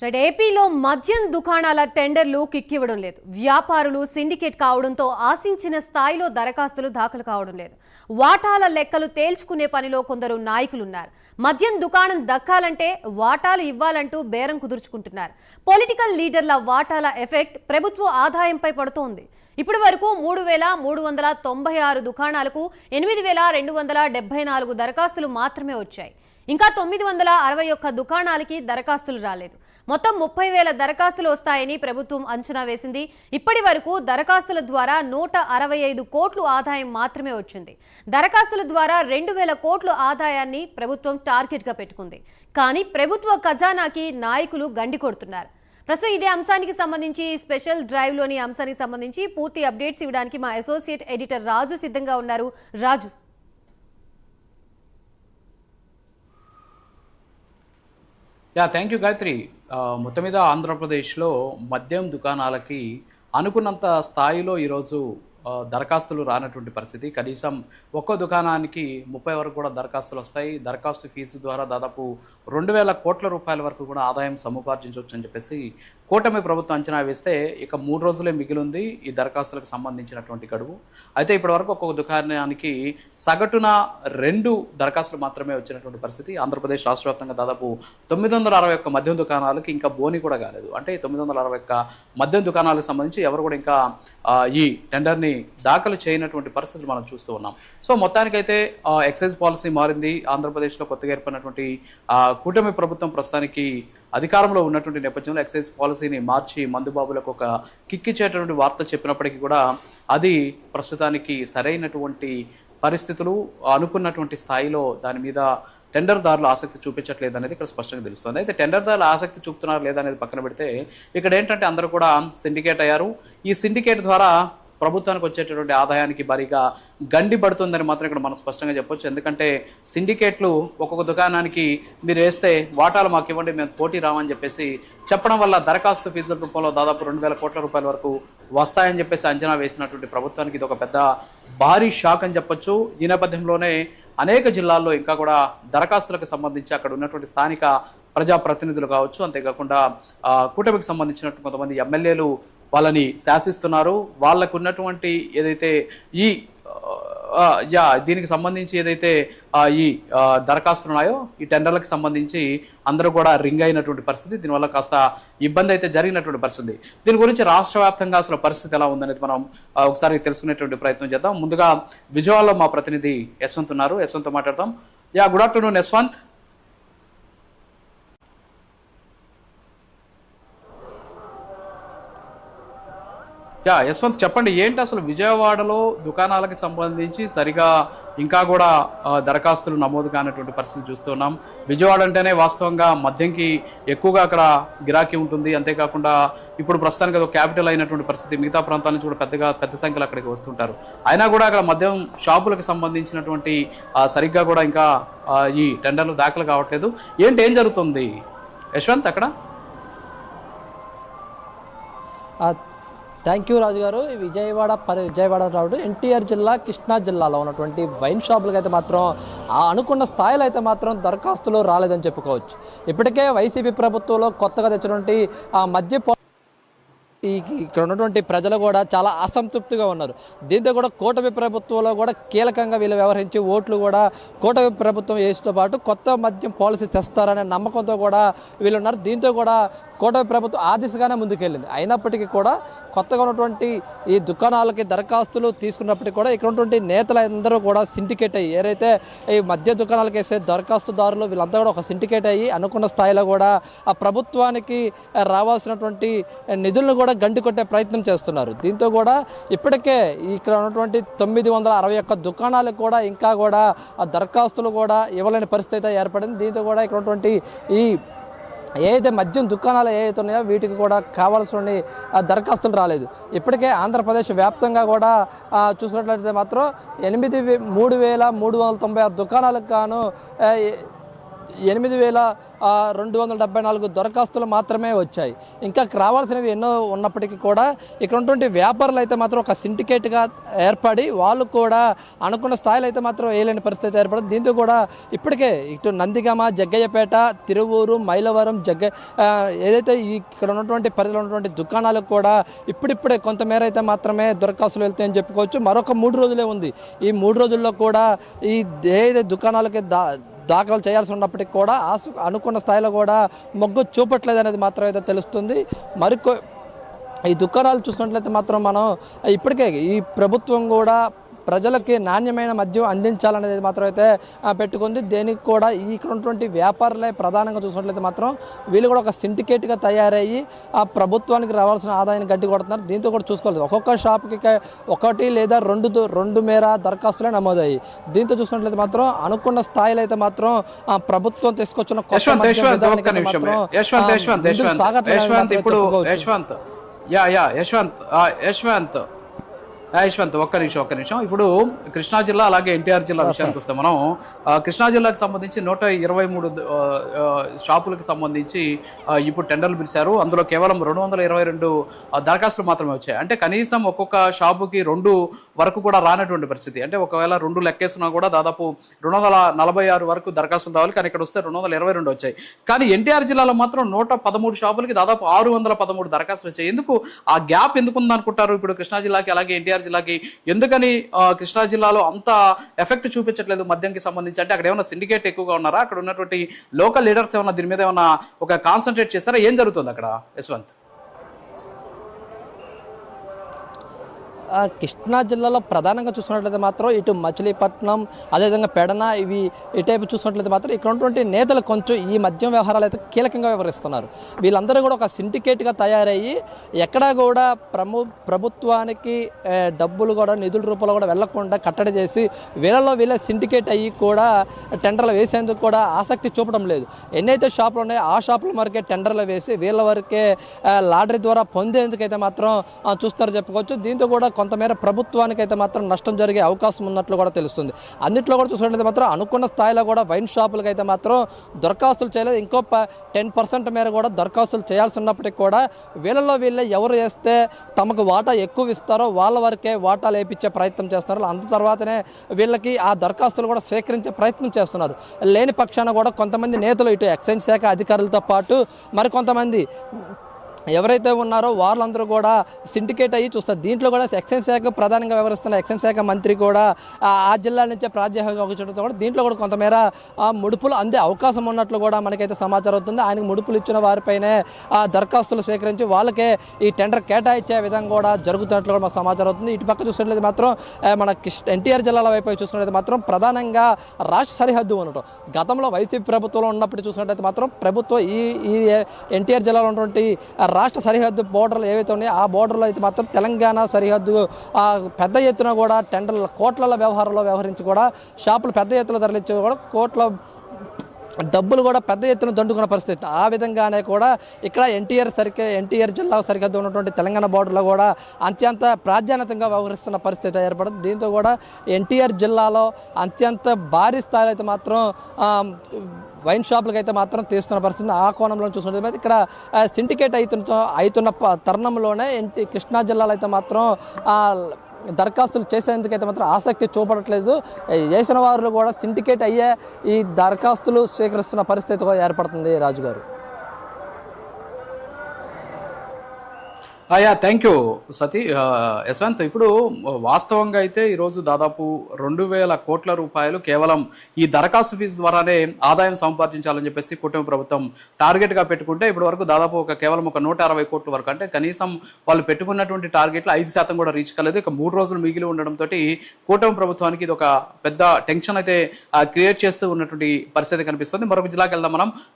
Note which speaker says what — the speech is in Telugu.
Speaker 1: ఏపీలో మద్యం దుకాణాల టెండర్లు కిక్కివ్వడం లేదు. వ్యాపారులు సిండికేట్ కావడంతో ఆశించిన స్థాయిలో దరఖాస్తులు దాఖలు కావడం లేదు. వాటాల లెక్కలు తేల్చుకునే పనిలో కొందరు నాయకులున్నారు. మద్యం దుకాణం దక్కాలంటే వాటాలు ఇవ్వాలంటూ బేరం కుదుర్చుకుంటున్నారు. పొలిటికల్ లీడర్ల వాటాల ఎఫెక్ట్ ప్రభుత్వ ఆదాయంపై పడుతోంది. ఇప్పటి వరకు 3,396 దుకాణాలకు 8,274 దరఖాస్తులు మాత్రమే వచ్చాయి. ఇంకా 961 దుకాణాలకి దరఖాస్తులు రాలేదు. మొత్తం 30,000 దరఖాస్తులు వస్తాయని ప్రభుత్వం అంచనా వేసింది. ఇప్పటి వరకు దరఖాస్తుల ద్వారా 165 కోట్లు ఆదాయం మాత్రమే వచ్చింది. దరఖాస్తుల ద్వారా 2,000 కోట్ల ఆదాయాన్ని ప్రభుత్వం టార్గెట్గా పెట్టుకుంది. కానీ ప్రభుత్వ ఖజానాకి నాయకులు గండి కొడుతున్నారు. ప్రస్తుతం ఇదే అంశానికి సంబంధించి స్పెషల్ డ్రైవ్లోని అంశానికి సంబంధించి పూర్తి అప్డేట్స్ ఇవ్వడానికి మా అసోసియేట్ ఎడిటర్ రాజు సిద్ధంగా ఉన్నారు. రాజు,
Speaker 2: థ్యాంక్ యూ గాయత్రి. మొత్తం మీద ఆంధ్రప్రదేశ్లో మద్యం దుకాణాలకి అనుకున్నంత స్థాయిలో ఈరోజు దరఖాస్తులు రానటువంటి పరిస్థితి. కనీసం ఒక్కో దుకాణానికి 30 వరకు కూడా దరఖాస్తులు వస్తాయి. దరఖాస్తు ఫీజు ద్వారా దాదాపు 2,000 కోట్ల రూపాయల వరకు కూడా ఆదాయం సముపార్జించవచ్చు అని చెప్పేసి కూటమి ప్రభుత్వం అంచనా వేస్తే ఇక 3 రోజులే మిగిలింది ఈ దరఖాస్తులకు సంబంధించినటువంటి గడువు. అయితే ఇప్పటి వరకు ఒక్కొక్క దుకాణానికి సగటున 2 దరఖాస్తులు మాత్రమే వచ్చినటువంటి పరిస్థితి. ఆంధ్రప్రదేశ్ రాష్ట్ర వ్యాప్తంగా దాదాపు 961 మద్యం దుకాణాలకు ఇంకా బోని కూడా కాలేదు. అంటే 961 మద్యం దుకాణాలకు సంబంధించి ఎవరు కూడా ఇంకా ఈ టెండర్ని దాఖలు చేయనటువంటి పరిస్థితులు మనం చూస్తూ ఉన్నాం. సో మొత్తానికైతే ఎక్సైజ్ పాలసీ మారింది. ఆంధ్రప్రదేశ్లో కొత్తగా ఏర్పడినటువంటి కూటమి ప్రభుత్వం ప్రస్తుతానికి అధికారంలో ఉన్నటువంటి నేపథ్యంలో ఎక్సైజ్ పాలసీని మార్చి మందుబాబులకు ఒక కిక్కిచ్చేటటువంటి వార్త చెప్పినప్పటికీ కూడా అది ప్రస్తుతానికి సరైనటువంటి పరిస్థితులు అనుకున్నటువంటి స్థాయిలో దాని మీద టెండర్దారులు ఆసక్తి చూపించట్లేదు అనేది ఇక్కడ స్పష్టంగా తెలుస్తుంది. అయితే టెండర్దారులు ఆసక్తి చూపుతున్నారు లేదా అనేది పక్కన పెడితే ఇక్కడ ఏంటంటే అందరూ కూడా సిండికేట్ అయ్యారు. ఈ సిండికేట్ ద్వారా ప్రభుత్వానికి వచ్చేటటువంటి ఆదాయానికి భారీగా గండి పడుతుందని మాత్రం ఇక్కడ మనం స్పష్టంగా చెప్పొచ్చు. ఎందుకంటే సిండికేట్లు ఒక్కొక్క దుకాణానికి మీరు వేస్తే వాటాలు మాకు ఇవ్వండి, మేము పోటీ రామని చెప్పేసి చెప్పడం వల్ల దరఖాస్తు ఫీజుల రూపంలో దాదాపు 2,000 కోట్ల రూపాయల వరకు వస్తాయని చెప్పేసి అంచనా వేసినటువంటి ప్రభుత్వానికి ఇది ఒక పెద్ద భారీ షాక్ అని చెప్పొచ్చు. ఈ నేపథ్యంలోనే అనేక జిల్లాల్లో ఇంకా కూడా దరఖాస్తులకు సంబంధించి అక్కడ ఉన్నటువంటి స్థానిక ప్రజాప్రతినిధులు కావచ్చు, అంతేకాకుండా కూటమికి సంబంధించినటువంటి కొంతమంది ఎమ్మెల్యేలు వాళ్ళని శాసిస్తున్నారు. వాళ్ళకు ఉన్నటువంటి ఏదైతే ఈ దీనికి సంబంధించి ఏదైతే ఈ దరఖాస్తులు ఉన్నాయో ఈ టెండర్లకు సంబంధించి అందరూ కూడా రింగ్ అయినటువంటి పరిస్థితి. దీనివల్ల కాస్త ఇబ్బంది అయితే జరిగినటువంటి పరిస్థితి. దీని గురించి రాష్ట్ర వ్యాప్తంగా అసలు పరిస్థితి ఎలా ఉందనేది మనం ఒకసారి తెలుసుకునేటువంటి ప్రయత్నం చేద్దాం. ముందుగా విజయవాడలో మా ప్రతినిధి యశ్వంత్ ఉన్నారు. యశ్వంత్ మాట్లాడతాం. Good afternoon Yashwant. యశ్వంత్ చెప్పండి, ఏంటి అసలు విజయవాడలో దుకాణాలకు సంబంధించి సరిగా ఇంకా కూడా దరఖాస్తులు నమోదు కానటువంటి పరిస్థితి చూస్తున్నాం. విజయవాడ అంటేనే వాస్తవంగా మద్యంకి ఎక్కువగా అక్కడ గిరాకీ ఉంటుంది. అంతేకాకుండా ఇప్పుడు ప్రస్తుతానికి అది క్యాపిటల్ అయినటువంటి పరిస్థితి. మిగతా ప్రాంతాల నుంచి కూడా పెద్ద సంఖ్యలో అక్కడికి వస్తుంటారు. అయినా కూడా అక్కడ మద్యం షాపులకు సంబంధించినటువంటి సరిగ్గా కూడా ఇంకా ఈ టెండర్లు దాఖలు కావట్లేదు. ఏం జరుగుతుంది యశ్వంత్ అక్కడ?
Speaker 3: థ్యాంక్ యూ రాజు గారు. విజయవాడ రావడం ఎన్టీఆర్ జిల్లా కృష్ణా జిల్లాలో ఉన్నటువంటి వైన్ షాపులకు అయితే మాత్రం అనుకున్న స్థాయిలో అయితే మాత్రం దరఖాస్తులు రాలేదని చెప్పుకోవచ్చు. ఇప్పటికే వైసీపీ ప్రభుత్వంలో కొత్తగా తెచ్చినటువంటి మద్య ఇక్కడ ఉన్నటువంటి ప్రజలు కూడా చాలా అసంతృప్తిగా ఉన్నారు. దీంతో కూడా కూటమి ప్రభుత్వంలో కూడా కీలకంగా వీళ్ళు వ్యవహరించి ఓట్లు కూడా కూటమి ప్రభుత్వం వేసితో పాటు కొత్త మద్యం పాలసీ తెస్తారనే నమ్మకంతో కూడా వీళ్ళు ఉన్నారు. దీంతో కూడా కూటమి ప్రభుత్వం ఆ దిశగానే ముందుకెళ్ళింది. అయినప్పటికీ కూడా కొత్తగా ఉన్నటువంటి ఈ దుకాణాలకి దరఖాస్తులు తీసుకున్నప్పటికీ కూడా ఇక్కడ ఉన్నటువంటి నేతలందరూ కూడా సిండికేట్ అయ్యి ఏదైతే ఈ మద్య దుకాణాలకు వేసే దరఖాస్తుదారులు వీళ్ళంతా కూడా ఒక సిండికేట్ అయ్యి అనుకున్న స్థాయిలో కూడా ఆ ప్రభుత్వానికి రావాల్సినటువంటి నిధులను కూడా గండి కొట్టే ప్రయత్నం చేస్తున్నారు. దీంతో కూడా ఇప్పటికే ఇక్కడ ఉన్నటువంటి 961 దుకాణాలకు కూడా ఇంకా కూడా ఆ దరఖాస్తులు కూడా ఇవ్వలేని పరిస్థితి ఏర్పడింది. దీంతో కూడా ఇక్కడ ఉన్నటువంటి ఈ ఏదైతే మద్యం దుకాణాలు ఏవైతే ఉన్నాయో వీటికి కూడా కావాల్సిన దరఖాస్తులు రాలేదు. ఇప్పటికే ఆంధ్రప్రదేశ్ వ్యాప్తంగా కూడా చూసుకున్నట్లయితే మాత్రం 3,396 దుకాణాలకు గాను 8,000 274 దరఖాస్తులు మాత్రమే వచ్చాయి. ఇంకా రావాల్సినవి ఎన్నో ఉన్నప్పటికీ కూడా ఇక్కడ ఉన్నటువంటి వ్యాపారులు అయితే మాత్రం ఒక సిండికేట్గా ఏర్పడి వాళ్ళు కూడా అనుకున్న స్థాయిలో అయితే మాత్రం వేయలేని పరిస్థితి ఏర్పడింది. దీంతో కూడా ఇప్పటికే ఇటు నందిగామ, జగ్గయ్యపేట, తిరువూరు, మైలవరం, ఏదైతే ఇక్కడ ఉన్నటువంటి పరిధిలో ఉన్నటువంటి దుకాణాలకు కూడా ఇప్పుడిప్పుడే కొంతమేర అయితే మాత్రమే దరఖాస్తులు వెళ్తాయని చెప్పుకోవచ్చు. మరొక 3 రోజులే ఉంది. ఈ 3 రోజుల్లో కూడా ఈ ఏదైతే దుకాణాలకి దాఖలు చేయాల్సి ఉన్నప్పటికీ కూడా అనుకున్న స్థాయిలో కూడా మొగ్గు చూపట్లేదు అనేది మాత్రం అయితే తెలుస్తుంది. ఈ దుకాణాలు చూసుకున్నట్లయితే మాత్రం మనం ఇప్పటికే ఈ ప్రభుత్వం కూడా ప్రజలకి నాణ్యమైన మద్యం అందించాలనేది మాత్రం అయితే పెట్టుకుంది. దేనికి కూడా ఇక్కడ ఉన్నటువంటి వ్యాపారులే ప్రధానంగా చూసినట్లయితే మాత్రం వీళ్ళు కూడా ఒక సిండికేట్గా తయారయ్యి ఆ ప్రభుత్వానికి రావాల్సిన ఆదాయాన్ని గడ్డి కొడుతున్నారు. దీంతో కూడా చూసుకోవాలి, ఒక్కొక్క షాప్కి 1 లేదా 2 మేర దరఖాస్తులే నమోదయ్యి. దీంతో చూసినట్లయితే మాత్రం అనుకున్న స్థాయిలో అయితే మాత్రం ప్రభుత్వం తీసుకొచ్చిన
Speaker 2: యశ్వంత్ ఒక్క నిమిషం. ఇప్పుడు కృష్ణా జిల్లా అలాగే ఎన్టీఆర్ జిల్లా విషయానికి వస్తే మనం కృష్ణా జిల్లాకు సంబంధించి 123 షాపులకు సంబంధించి ఇప్పుడు టెండర్లు పిలిచారు. అందులో కేవలం 222 దరఖాస్తులు మాత్రమే వచ్చాయి. అంటే కనీసం ఒక్కొక్క షాపుకి 2 వరకు కూడా రానటువంటి పరిస్థితి. అంటే ఒకవేళ 2 లెక్కేస్తున్నా కూడా దాదాపు 246 వరకు దరఖాస్తులు రావాలి. కానీ ఇక్కడ వస్తే 222 వచ్చాయి. కానీ ఎన్టీఆర్ జిల్లాలో మాత్రం 113 షాపులకి దాదాపు 613 దరఖాస్తులు వచ్చాయి. ఎందుకు ఆ గ్యాప్ ఎందుకు ఉందనుకుంటారు? ఇప్పుడు కృష్ణా జిల్లాకి అలాగే ఎన్టీఆర్ జిల్లాకి ఎందుకని కృష్ణా జిల్లాలో అంత ఎఫెక్ట్ చూపించట్లేదు మద్యంకి సంబంధించి? అంటే అక్కడ ఏమైనా సిండికేట్ ఎక్కువగా ఉన్నారా? అక్కడ ఉన్నటువంటి లోకల్ లీడర్స్ ఏమైనా దీని మీద ఏమైనా ఒక కాన్సన్ట్రేట్ చేస్తారా? ఏం జరుగుతుంది అక్కడ యశ్వంత్?
Speaker 3: కృష్ణా జిల్లాలో ప్రధానంగా చూసుకున్నట్లయితే మాత్రం ఇటు మచిలీపట్నం, అదేవిధంగా పెడన, ఈ టైపు చూసుకున్నట్లయితే మాత్రం ఇక్కడ ఉన్నటువంటి నేతలు కొంచెం ఈ మద్యం వ్యవహారాలు అయితే కీలకంగా వ్యవహరిస్తున్నారు. వీళ్ళందరూ కూడా ఒక సిండికేట్గా తయారయ్యి ఎక్కడా కూడా ప్రభుత్వానికి డబ్బులు కూడా నిధుల రూపంలో కూడా వెళ్లకుండా కట్టడి చేసి వీళ్ళ సిండికేట్ అయ్యి కూడా టెండర్లు వేసేందుకు కూడా ఆసక్తి చూపడం లేదు. ఎన్నైతే షాపులు ఉన్నాయో ఆ షాపుల వరకే టెండర్లు వేసి వీళ్ళ వరకే లాటరీ ద్వారా పొందేందుకైతే మాత్రం చూస్తారని చెప్పుకోవచ్చు. దీంతో కూడా కొంతమేర ప్రభుత్వానికి అయితే మాత్రం నష్టం జరిగే అవకాశం ఉన్నట్లు కూడా తెలుస్తుంది. అన్నింటిలో కూడా చూసుకుంటే మాత్రం అనుకున్న స్థాయిలో కూడా వైన్ షాపులకు అయితే మాత్రం దరఖాస్తులు చేయలేదు. ఇంకో 10% మేర కూడా దరఖాస్తులు చేయాల్సి ఉన్నప్పటికీ కూడా వీళ్ళే ఎవరు వేస్తే తమకు వాటా ఎక్కువ ఇస్తారో వాళ్ళ వరకే వాటాలు వేయించే ప్రయత్నం చేస్తున్నారు. అంత తర్వాతనే వీళ్ళకి ఆ దరఖాస్తులు కూడా స్వీకరించే ప్రయత్నం చేస్తున్నారు. లేని పక్షాన కూడా కొంతమంది నేతలు ఇటు ఎక్సైజ్ శాఖ అధికారులతో పాటు మరికొంతమంది ఎవరైతే ఉన్నారో వాళ్ళందరూ కూడా సిండికేట్ అయ్యి చూస్తారు. దీంట్లో కూడా ఎక్సైజ్ శాఖ ప్రధానంగా వ్యవహరిస్తున్న ఎక్సైజ్ శాఖ మంత్రి కూడా ఆ జిల్లా నుంచే ప్రాధాన్యంగా వచ్చడంతో కూడా దీంట్లో కూడా కొంతమేర ముడుపులు అందే అవకాశం ఉన్నట్లు కూడా మనకైతే సమాచారం అవుతుంది. ఆయనకు ముడుపులు ఇచ్చిన వారిపైనే దరఖాస్తులు సేకరించి వాళ్ళకే ఈ టెండర్ కేటాయించే విధంగా కూడా జరుగుతున్నట్లు కూడా మాకు సమాచారం అవుతుంది. ఇటు పక్క చూసినట్లయితే మాత్రం మన ఎన్టీఆర్ జిల్లాల వైపు చూసినట్లయితే మాత్రం ప్రధానంగా రాష్ట్ర సరిహద్దు ఉండటం. గతంలో వైసీపీ ప్రభుత్వంలో ఉన్నప్పుడు చూసినట్లయితే మాత్రం ప్రభుత్వం ఈ ఎన్టీఆర్ జిల్లాలో ఉన్నటువంటి రాష్ట్ర సరిహద్దు బోర్డర్లు ఏవైతే ఉన్నాయో ఆ బోర్డర్లో అయితే మాత్రం తెలంగాణ సరిహద్దు పెద్ద ఎత్తున కూడా టెండర్ల కోట్ల వ్యవహారంలో వ్యవహరించి కూడా షాపులు పెద్ద ఎత్తున తరలించి కూడా కోట్ల డబ్బులు కూడా పెద్ద ఎత్తున దండుకున్న పరిస్థితి. ఆ విధంగానే కూడా ఇక్కడ ఎన్టీఆర్ జిల్లా సరిహద్దు ఉన్నటువంటి తెలంగాణ బోర్డర్లో కూడా అత్యంత ప్రాధాన్యతంగా వ్యవహరిస్తున్న పరిస్థితి ఏర్పడుతుంది. దీంతో కూడా ఎన్టీఆర్ జిల్లాలో అత్యంత భారీ స్థాయిలో అయితే మాత్రం వైన్ షాపులకు అయితే మాత్రం తీస్తున్న పరిస్థితి. ఆ కోణంలో చూసుకుంటే ఇక్కడ సిండికేట్ అవుతున్న తరుణంలోనే కృష్ణా జిల్లాలో అయితే మాత్రం దరఖాస్తులు చేసేందుకైతే మాత్రం ఆసక్తి చూపడట్లేదు. చేసిన వారు కూడా సిండికేట్ అయ్యే ఈ దరఖాస్తులు స్వీకరిస్తున్న పరిస్థితి ఏర్పడుతుంది. రాజుగారు,
Speaker 2: థ్యాంక్ యూ సతీ. యశ్వంత్, ఇప్పుడు వాస్తవంగా అయితే ఈరోజు దాదాపు 2,000 కోట్ల రూపాయలు కేవలం ఈ దరఖాస్తు ఫీజు ద్వారానే ఆదాయం సంపాదించాలని చెప్పేసి కూటమి ప్రభుత్వం టార్గెట్గా పెట్టుకుంటే ఇప్పటి వరకు దాదాపు కేవలం 160 కోట్ల వరకు, అంటే కనీసం వాళ్ళు పెట్టుకున్నటువంటి టార్గెట్లు 5% కూడా రీచ్ కాలేదు. ఇక 3 రోజులు మిగిలి ఉండడంతో కూటమి ప్రభుత్వానికి ఇది ఒక పెద్ద టెన్షన్ అయితే క్రియేట్ చేస్తూ ఉన్నటువంటి పరిస్థితి కనిపిస్తుంది. మరొక జిల్లాకి వెళ్దాం మనం.